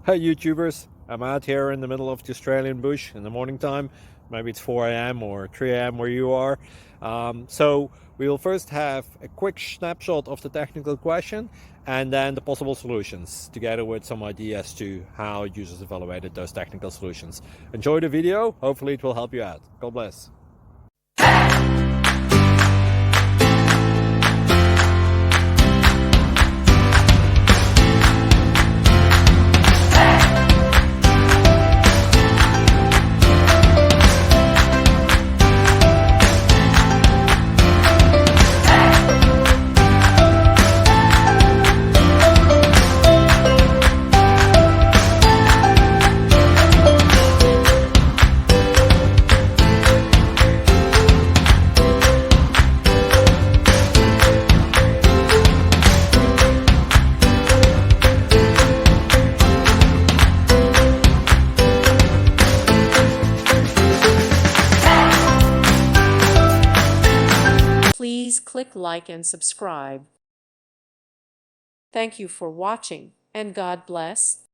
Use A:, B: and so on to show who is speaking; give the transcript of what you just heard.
A: Hey YouTubers, I'm out here in the middle of the Australian bush in the morning time. Maybe it's 4 a.m. or 3 a.m. where you are. So we will first have a quick snapshot of the technical question and then the possible solutions, together with some ideas to how users evaluated those technical solutions. Enjoy the video, hopefully it will help you out. God bless.
B: Please click like and subscribe. Thank you for watching, and God bless.